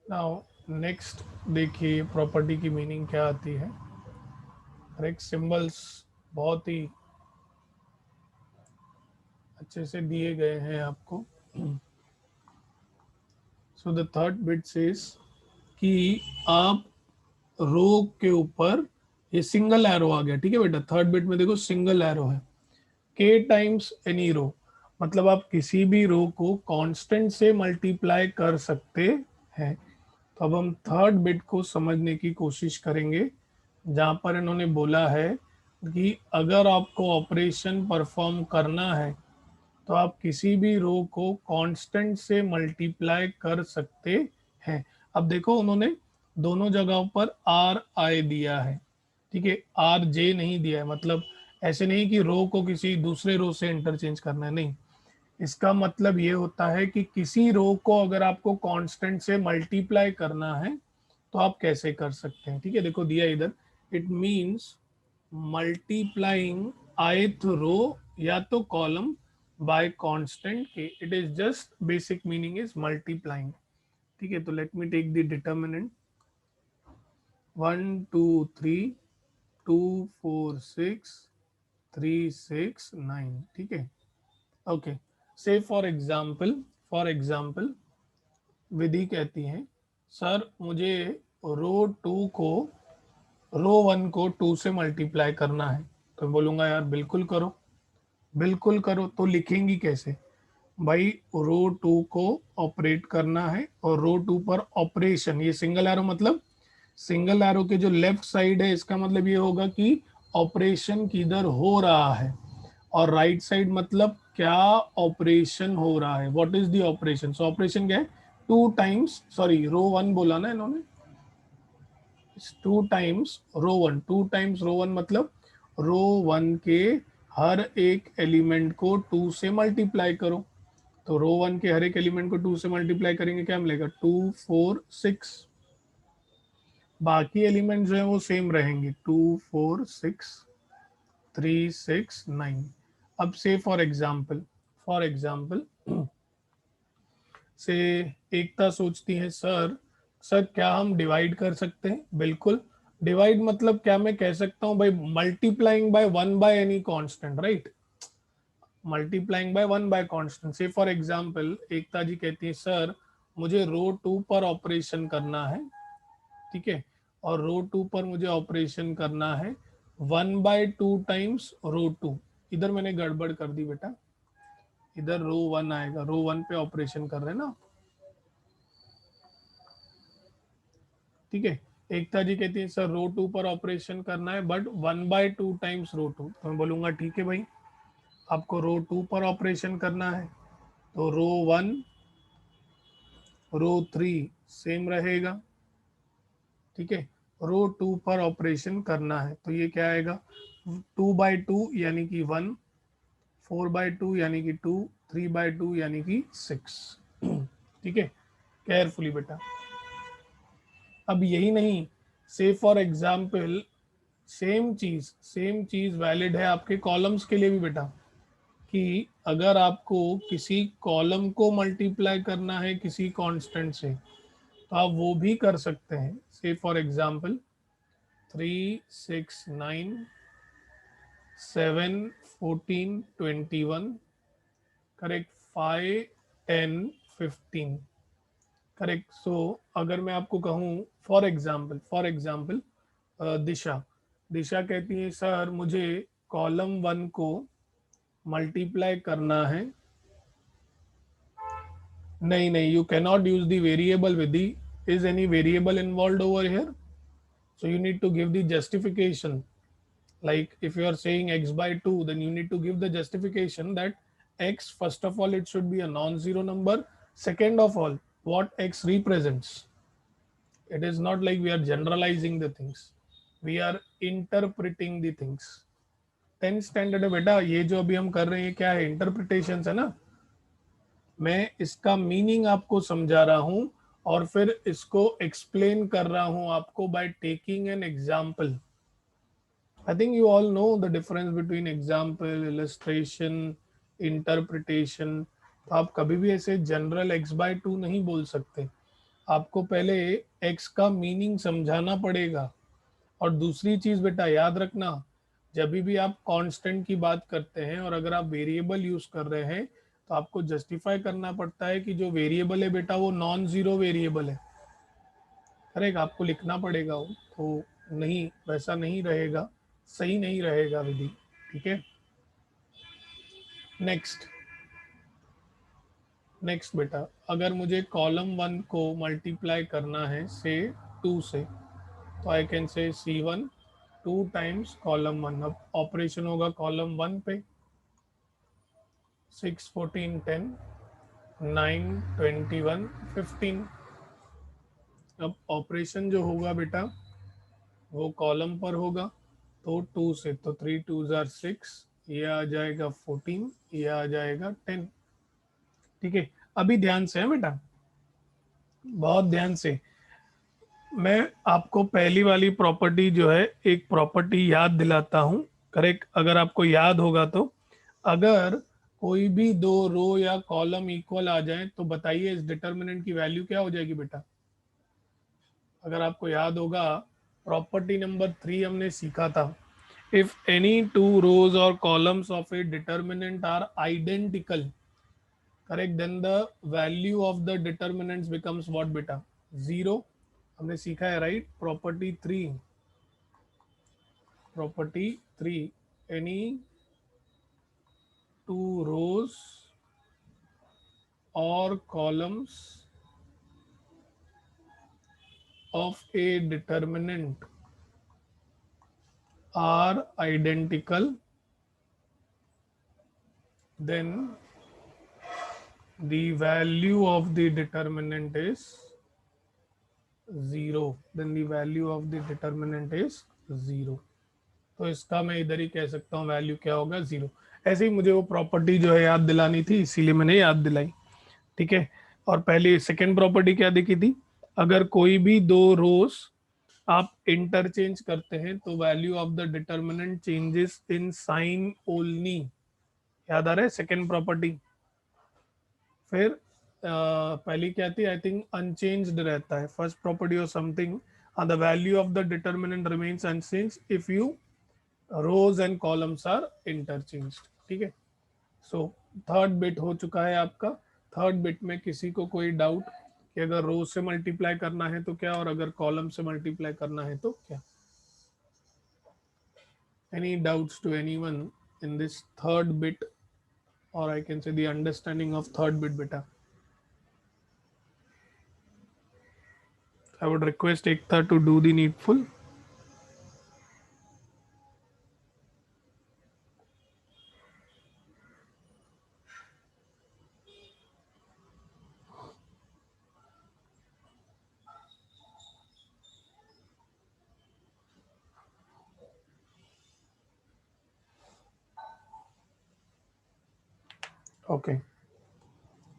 नाउ नेक्स्ट देखिए प्रॉपर्टी की मीनिंग क्या आती है। हर एक सिंबल्स बहुत ही अच्छे से दिए गए हैं आपको। So the third bit says कि आप रो के ऊपर, ये सिंगल एरो आ गया, ठीक है बेटा। थर्ड बिट में देखो सिंगल एरो है, के टाइम्स एनी रो, मतलब आप किसी भी रो को कांस्टेंट से मल्टीप्लाई कर सकते हैं। तो अब हम थर्ड बिट को समझने की कोशिश करेंगे, जहां पर इन्होंने बोला है कि अगर आपको ऑपरेशन परफॉर्म करना है तो आप किसी भी रो को कांस्टेंट से मल्टीप्लाई कर सकते हैं। अब देखो उन्होंने दोनों जगहों पर आर आई दिया है, ठीक है, आर जे नहीं दिया है। मतलब ऐसे नहीं कि रो को किसी दूसरे रो से इंटरचेंज करना है, नहीं। इसका मतलब ये होता है कि किसी रो को अगर आपको कांस्टेंट से मल्टीप्लाई करना है तो आप कैसे कर सकते हैं, ठीक है। देखो दिया इधर, it means multiplying ith row या तो कॉलम बाय कांस्टेंट के। It is just basic meaning is multiplying, ठीक है। तो let me take the determinant 1 2 3 2 4 6 3 6 9, ठीक है। ओके, से फॉर एग्जाम्पल विधि कहती है सर मुझे रो टू को रो वन को टू से मल्टीप्लाई करना है। तो मैं बोलूंगा यार बिल्कुल करो, बिल्कुल करो। तो लिखेंगी कैसे भाई? रो टू को ऑपरेट करना है और रो टू पर ऑपरेशन, ये सिंगल एरो मतलब सिंगल एरो के जो लेफ्ट साइड है इसका मतलब ये होगा कि ऑपरेशन किधर हो रहा है, और राइट साइड मतलब क्या ऑपरेशन हो रहा है, what is the operation. So operation क्या है? टू टाइम्स, सॉरी रो वन बोला ना इन्होंने, टू टाइम्स रो वन, टू टाइम्स रो वन मतलब रो वन के हर एक एलिमेंट को टू से मल्टीप्लाई करो। तो रो वन के हर एक एलिमेंट को टू से मल्टीप्लाई करेंगे, क्या मिलेगा, 2 4 6। बाकी एलिमेंट जो है वो सेम रहेंगे, 2 4 6 3 6 9। अब से फॉर एग्जाम्पल से एकता सोचती है, सर सर क्या हम डिवाइड कर सकते हैं? बिल्कुल। डिवाइड मतलब क्या, मैं कह सकता हूं भाई multiplying by one by any constant, right, multiplying by one by constant. से फॉर एग्जांपल एकता जी कहती है, सर मुझे रो टू पर ऑपरेशन करना है, ठीक है, और रो टू पर मुझे ऑपरेशन करना है 1/2 टाइम्स रो टू। इधर मैंने गड़बड़ कर दी बेटा, इधर रो वन आएगा, रो वन पे ऑपरेशन कर रहे हैं ना, ठीक है। एकता जी कहती है सर रो टू पर ऑपरेशन करना है बट 1/2 टाइम्स रो टू। तो मैं बोलूंगा ठीक है भाई, आपको रो टू पर ऑपरेशन करना है तो रो वन रो थ्री सेम रहेगा, ठीक है। रो टू पर ऑपरेशन करना है तो ये क्या आएगा, 2/2 यानी कि 1, 4/2 यानी कि 2, 3/2 यानी कि 6, ठीक है। केयरफुली बेटा। अब यही नहीं, से फॉर एग्जाम्पल सेम चीज वैलिड है आपके कॉलम्स के लिए भी बेटा, कि अगर आपको किसी कॉलम को मल्टीप्लाई करना है किसी कांस्टेंट से तो आप वो भी कर सकते हैं। से फॉर एग्जाम्पल 3 6 9 7 14 21, करेक्ट, 5 10 15, करेक्ट। सो अगर मैं आपको कहूँ फॉर एग्जाम्पल दिशा दिशा कहती है सर मुझे कॉलम वन को मल्टीप्लाई करना है, नहीं नहीं, you cannot use the variable Vidhi, is any variable involve over here, so you need to give the justification, like if you are saying x by 2 then you need to give the justification that x, first of all it should be a non-zero number, second of all what x represents, it is not like we are generalizing the things, we are interpreting the things। 10th standard है बेटा, ये जो अभी हम कर रहे हैं क्या है, इंटरप्रिटेशन है ना, मैं इसका मीनिंग आपको समझा रहा हूं और फिर इसको एक्सप्लेन कर रहा हूं आपको by taking an example. I think you all know the difference between example, illustration, interpretation. तो आप कभी भी ऐसे जनरल x/2 नहीं बोल सकते, आपको पहले x का मीनिंग समझाना पड़ेगा। और दूसरी चीज बेटा याद रखना, जब भी आप कांस्टेंट की बात करते हैं और अगर आप वेरिएबल यूज कर रहे हैं तो आपको जस्टिफाई करना पड़ता है कि जो वेरिएबल है बेटा वो नॉन जीरो वेरिएबल है, करेक्ट, आपको लिखना पड़ेगा वो, तो नहीं वैसा नहीं रहेगा, सही नहीं रहेगा विधि, ठीक है। नेक्स्ट नेक्स्ट बेटा, अगर मुझे कॉलम वन को मल्टीप्लाई करना है से 2 से, तो I can say C1 2 times column one. अब ऑपरेशन होगा कॉलम वन पे, 6 14 10 9 21 15। अब ऑपरेशन जो होगा बेटा वो कॉलम पर होगा, तो 2 से, तो 3 2 आर 6, ये आ जाएगा 14, ये आ जाएगा 10, ठीक है। अभी ध्यान से है बेटा, बहुत ध्यान से, मैं आपको पहली वाली प्रॉपर्टी जो है एक प्रॉपर्टी याद दिलाता हूं, करेक्ट, अगर आपको याद होगा तो, अगर कोई भी दो रो या कॉलम इक्वल आ जाए तो बताइए इस डिटर्मिनेंट की वैल्यू क्या हो जाएगी बेटा। अगर आपको याद होगा प्रॉपर्टी नंबर 3 हमने सीखा था, इफ एनी टू रोज और columns of a determinant are identical, correct, then the value of the determinants becomes what बेटा, जीरो। हमने सीखा है right, property three, any two rows और columns of a determinant are identical, then the value of the determinant is 0, then the value of the determinant is 0। तो इसका मैं इधर ही कह सकता हूँ वैल्यू क्या होगा 0। ऐसे ही मुझे वो प्रॉपर्टी जो है याद दिलानी थी, इसीलिए मैंने याद दिलाई। ठीक है, और पहले सेकंड प्रॉपर्टी क्या देखी थी, अगर कोई भी दो रोज आप इंटरचेंज करते हैं तो value of the determinant changes in sign only. याद आ रहा है सेकंड प्रॉपर्टी। फिर पहली क्या थी, आई थिंक अनचेंज्ड रहता है फर्स्ट प्रॉपर्टी और something, the value of the determinant remains unchanged if you rows and columns are interchanged. ठीक है, सो थर्ड बिट हो चुका है आपका। थर्ड बिट में किसी को कोई डाउट कि अगर रोज से मल्टीप्लाई करना है तो क्या, और अगर कॉलम से मल्टीप्लाई करना है तो क्या? Any doubts to anyone in this third bit, or I can say the understanding of third bit beta? I would request Ekta to do the needful. Okay,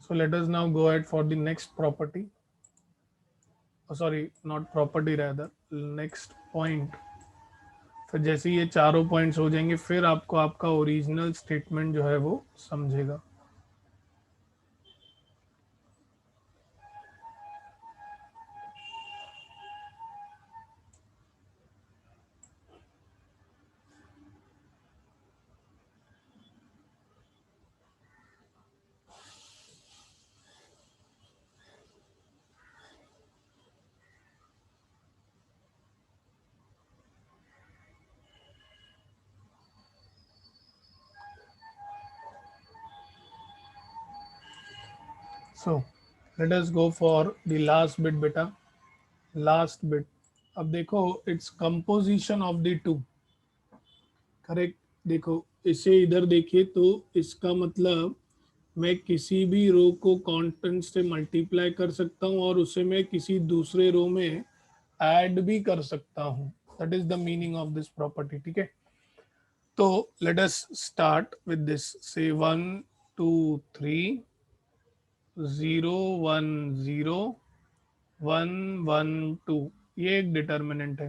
so let us now go ahead for the next property. Oh, sorry, not property, rather next point। फिर जैसे ही ये चारों points हो जाएंगे फिर आपको आपका original statement जो है वो समझेगा। So let us go for the last bit beta। Last bit, अब देखो its composition of the two. Correct, देखो इसे इधर देखिए तो इसका मतलब मैं किसी भी रो को कांस्टेंट से मल्टीप्लाई कर सकता हूँ और उसे मैं किसी दूसरे रो में ऐड भी कर सकता हूँ। That is the meaning of this property. ठीक है, तो let us start with this, से 1 2 3 0 1 0 1 1 2, ये एक डिटर्मिनेंट है।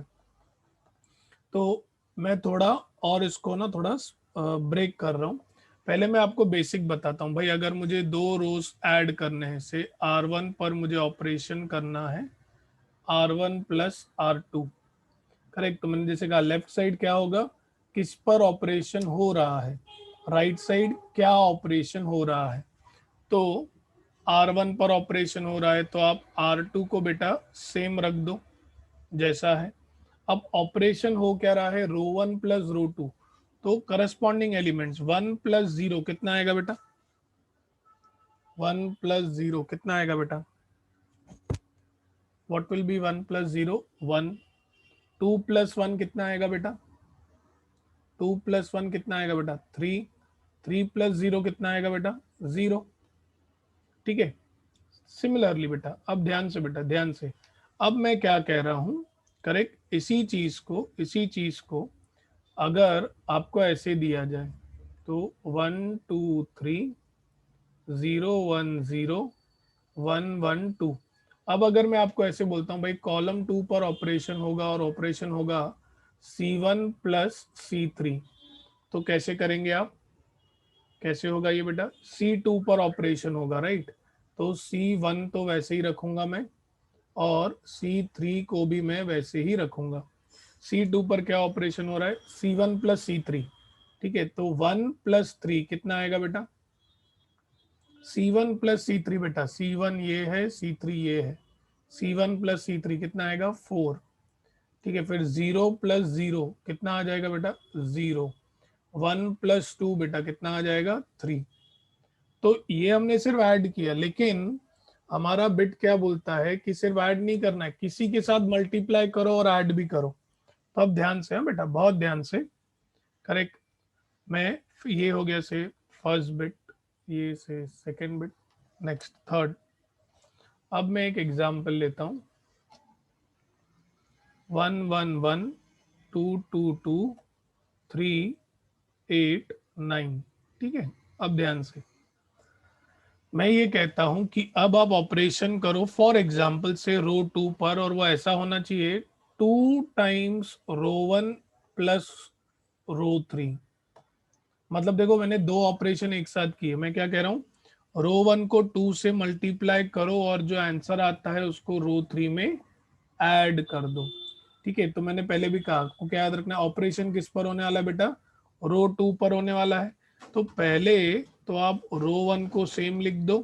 तो मैं थोड़ा और इसको ना थोड़ा ब्रेक कर रहा हूँ। पहले मैं आपको बेसिक बताता हूँ भाई, अगर मुझे दो रोज ऐड करने हैं, से R1 पर मुझे ऑपरेशन करना है R1 प्लस R2। करेक्ट, तो मैंने जैसे कहा लेफ्ट साइड क्या होगा, किस पर ऑपरेशन हो रहा है, राइट साइड क्या ऑपरेशन हो रहा है। तो R1 पर ऑपरेशन हो रहा है तो आप R2 को बेटा सेम रख दो जैसा है। अब ऑपरेशन हो क्या रहा है, रो 1 प्लस रो 2, तो करस्पॉन्डिंग एलिमेंट्स 1 प्लस 0 कितना आएगा बेटा, 1 प्लस 0 कितना आएगा बेटा, what will be 1 plus 0 1। 2 plus 1 कितना आएगा बेटा, 2 प्लस 1 कितना आएगा बेटा 3। 3 प्लस 0 कितना आएगा बेटा 0। ठीक है, सिमिलरली बेटा अब ध्यान से बेटा ध्यान से, अब मैं क्या कह रहा हूं, करेक्ट, इसी चीज को अगर आपको ऐसे दिया जाए तो 1 2 3 0 1 0 1 1 2। अब अगर मैं आपको ऐसे बोलता हूँ भाई कॉलम 2 पर ऑपरेशन होगा और ऑपरेशन होगा C1 प्लस C3, तो कैसे करेंगे आप, कैसे होगा ये बेटा, C2 पर ऑपरेशन होगा राइट, तो C1 तो वैसे ही रखूंगा मैं और C3 को भी मैं वैसे ही रखूंगा। C2 पर क्या ऑपरेशन हो रहा है, C1 प्लस C3। ठीक है, तो 1 प्लस 3 कितना आएगा बेटा, C1 प्लस C3 बेटा, C1 ये है C3 ये है, C1 प्लस C3 कितना आएगा 4। ठीक है, फिर 0 प्लस 0 कितना आ जाएगा बेटा 0। 1 प्लस 2 बेटा कितना आ जाएगा 3। तो ये हमने सिर्फ ऐड किया, लेकिन हमारा बिट क्या बोलता है कि सिर्फ ऐड नहीं करना है, किसी के साथ मल्टीप्लाई करो और ऐड भी करो। तो अब ध्यान से, हाँ बेटा बहुत ध्यान से, करेक्ट, मैं ये हो गया से फर्स्ट बिट, ये से सेकंड बिट, नेक्स्ट थर्ड। अब मैं एक एग्जांपल लेता हूँ, 1 1 1 2 2 2 3 8 9। ठीक है, अब ध्यान से मैं ये कहता हूं कि अब आप ऑपरेशन करो फॉर एग्जाम्पल से रो 2 पर, और वो ऐसा होना चाहिए 2 टाइम्स रो 1 प्लस रो 3। मतलब देखो मैंने दो ऑपरेशन एक साथ किए, मैं क्या कह रहा हूँ, रो 1 को 2 से मल्टीप्लाई करो और जो आंसर आता है उसको रो 3 में ऐड कर दो। ठीक है, तो मैंने पहले भी कहा आपको क्या याद रखना है, ऑपरेशन किस पर होने वाला है बेटा, रो 2 पर होने वाला है। तो पहले तो आप रो 1 को सेम लिख दो,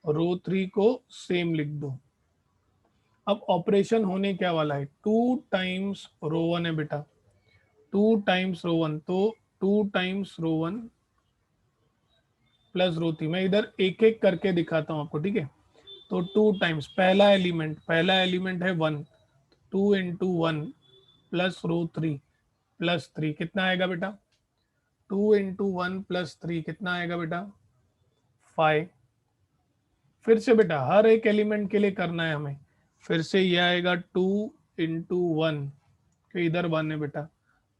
रो 3 को सेम लिख दो। अब ऑपरेशन होने क्या वाला है, 2 टाइम्स रो 1 है बेटा, 2 टाइम्स रो 1, तो 2 टाइम्स रो 1 प्लस रो 3। मैं इधर एक एक करके दिखाता हूं आपको, ठीक है। तो 2 टाइम्स पहला एलिमेंट है 1, 2 इंटू 1 प्लस रो 3 प्लस 3 कितना आएगा बेटा, 2 इंटू 1 प्लस 3 कितना आएगा बेटा, 5। फिर से बेटा हर एक एलिमेंट के लिए करना है हमें, फिर से ये आएगा 2 इंटू 1, तो इधर 1 है बेटा,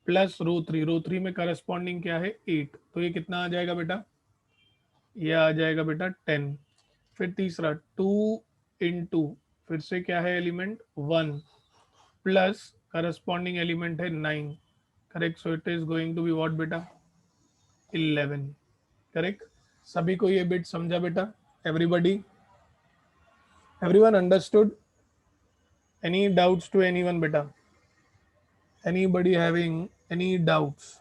प्लस रो थ्री में करस्पॉन्डिंग क्या है 8, तो ये कितना आ जाएगा बेटा, ये आ जाएगा बेटा 10। फिर तीसरा 2 इंटू, फिर से क्या है एलिमेंट 1 प्लस करस्पॉन्डिंग एलिमेंट है 9, correct, so it is going to be what बेटा 11। करेक्ट, सभी को ये बिट समझा बेटा, everybody, everyone understood, any doubts to anyone बेटा, एनीबडी हैविंग एनी डाउट्स।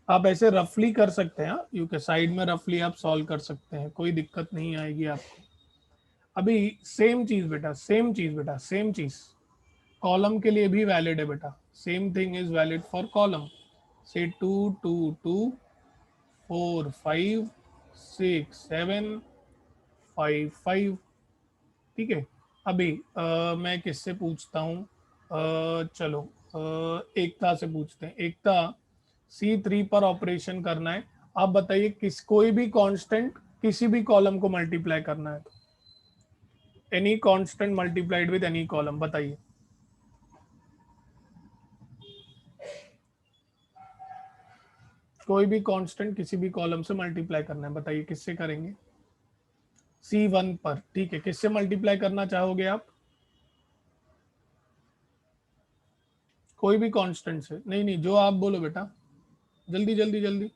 आप ऐसे रफली कर सकते हैं, यू के साइड में रफली आप सॉल्व कर सकते हैं, कोई दिक्कत नहीं आएगी आपको। अभी सेम चीज बेटा, सेम चीज बेटा, सेम चीज कॉलम के लिए भी वैलिड है बेटा, same thing is valid for column. से 2 2 2 4 5 6 7 5 5। ठीक है, अभी मैं किससे पूछता हूँ, चलो एकता से पूछते हैं। एकता, C3 पर ऑपरेशन करना है, आप बताइए किस, कोई भी कांस्टेंट किसी भी कॉलम को मल्टीप्लाई करना है, तो any constant multiplied with any column, बताइए। कोई भी कांस्टेंट किसी भी कॉलम से मल्टीप्लाई करना है, बताइए किससे करेंगे, C1 पर। ठीक है, किससे मल्टीप्लाई करना चाहोगे आप, कोई भी कांस्टेंट से, नहीं नहीं जो आप बोलो बेटा, जल्दी जल्दी जल्दी,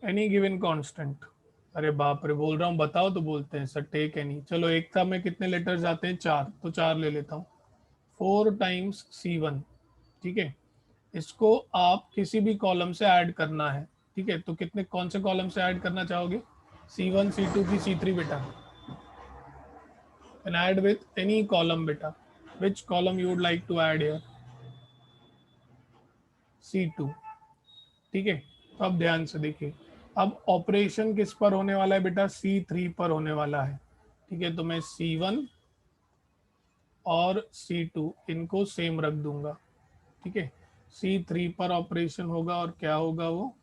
एनी गिवन कांस्टेंट। अरे बाप रे, बोल रहा हूँ बताओ तो बोलते हैं सर, टेक एनी। चलो एकता में कितने लेटर्स आते हैं, 4, तो 4 ले लेता हूँ, 4 टाइम्स C1। ठीक है, इसको आप किसी भी कॉलम से ऐड करना है। ठीक है, तो कितने, कौन से कॉलम से ऐड करना चाहोगे, C1 C2 की C3 बेटा, and add with any column beta, which column you would like to add here, C2। ठीक है, तो अब ध्यान से देखिए, अब ऑपरेशन किस पर होने वाला है बेटा, C3 पर होने वाला है। ठीक है, तो मैं C1 और C2 इनको सेम रख दूंगा। ठीक है, C3 पर ऑपरेशन होगा और क्या होगा वो,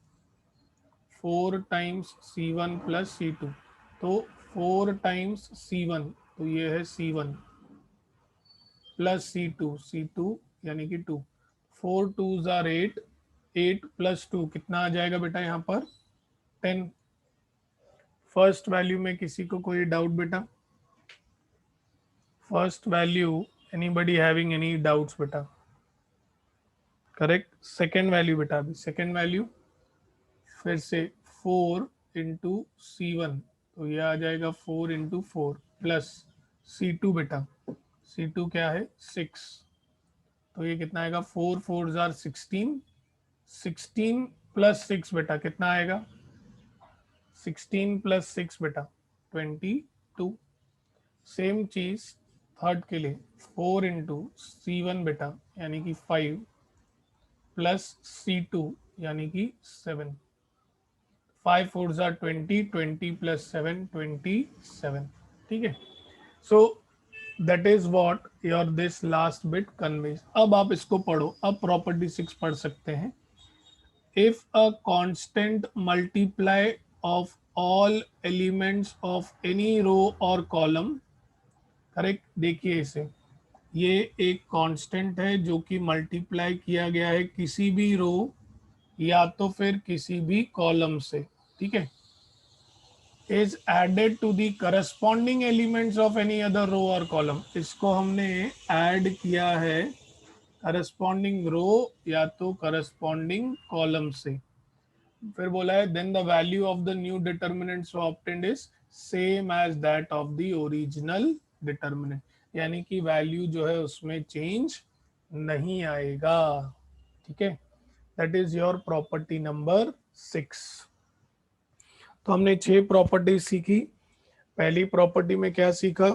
4 टाइम्स C1 प्लस C2, तो 4 टाइम्स C1, तो ये है C1 प्लस C2 यानी कि 2, 4 2s आर 8, 8 प्लस 2 कितना आ जाएगा बेटा यहाँ पर 10। फर्स्ट वैल्यू में किसी को कोई डाउट बेटा, first value, anybody having any doubts बेटा, करेक्ट। सेकेंड वैल्यू बेटा, अभी सेकेंड वैल्यू फिर से 4 इंटू C1, तो ये आ जाएगा 4 इंटू 4 प्लस C2 बेटा, C2 क्या है 6, तो ये कितना आएगा, 4 4 जार 16, 16 प्लस 6 बेटा कितना आएगा, 16 प्लस 6 बेटा 22। सेम चीज थर्ड के लिए, 4 इंटू C1 बेटा यानी कि 5 प्लस C2 यानी कि 7, 5 4 जार 20, 20 प्लस 7 27। ठीक है, so that is what your this last bit conveys. अब आप इसको पढ़ो, अब प्रॉपर्टी 6 पढ़ सकते हैं। If a constant multiply of all elements of any row or column, correct. देखिए इसे, ये एक कांस्टेंट है जो कि मल्टीप्लाई किया गया है किसी भी रो या तो फिर किसी भी कॉलम से, ठीक है। Is added to the corresponding elements of any other row और कॉलम, इसको हमने ऐड किया है करस्पॉन्डिंग रो या तो करस्पॉन्डिंग कॉलम से। फिर बोला है then the value of the new determinant so obtained is same as that of the original determinant, यानी कि वैल्यू जो है उसमें चेंज नहीं आएगा, ठीक है। That is your property number 6। तो हमने 6 प्रॉपर्टी सीखी। पहली प्रॉपर्टी में क्या सीखा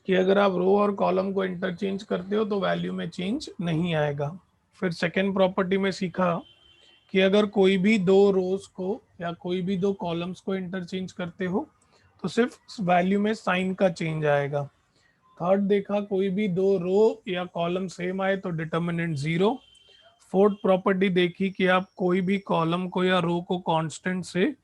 कि अगर आप रो और कॉलम को इंटरचेंज करते हो तो वैल्यू में चेंज नहीं आएगा। फिर सेकेंड प्रॉपर्टी में सीखा कि अगर कोई भी दो रोज को या कोई भी दो कॉलम्स को इंटरचेंज करते हो तो सिर्फ वैल्यू में साइन का चेंज आएगा। थर्ड देखा कोई भी दो रो या कॉलम सेम आए तो डिटर्मिनेंट जीरो। फोर्थ प्रॉपर्टी देखी कि आप कोई भी कॉलम को या रो को कांस्टेंट से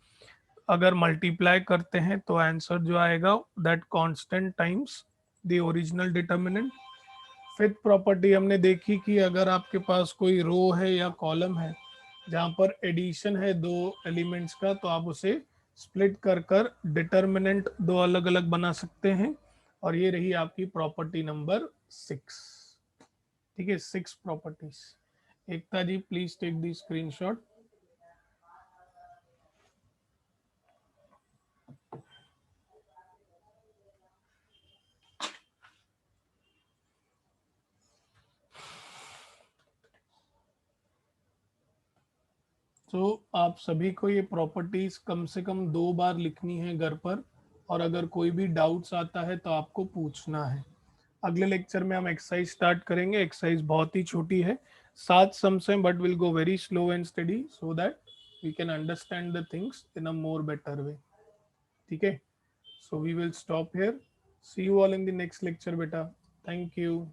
अगर मल्टीप्लाई करते हैं तो आंसर जो आएगा that constant times the original determinant. Fifth property हमने देखी कि अगर आपके पास कोई रो है या कॉलम है जहाँ पर एडिशन है दो एलिमेंट्स का तो आप उसे स्प्लिट कर कर डिटर्मिनेंट दो अलग अलग बना सकते हैं। और ये रही आपकी प्रॉपर्टी नंबर 6, ठीक है। 6 properties. Ekta ji please take the screenshot. तो आप सभी को ये प्रॉपर्टीज कम से कम 2 बार लिखनी है घर पर, और अगर कोई भी डाउट्स आता है तो आपको पूछना है। अगले लेक्चर में हम एक्सरसाइज स्टार्ट करेंगे। एक्सरसाइज बहुत ही छोटी है, 7 सम्स हैं, but will go very slow and study so that we can understand the things in a more better way, ठीक है। So we will stop here. See you all in the next lecture बेटा। Thank you.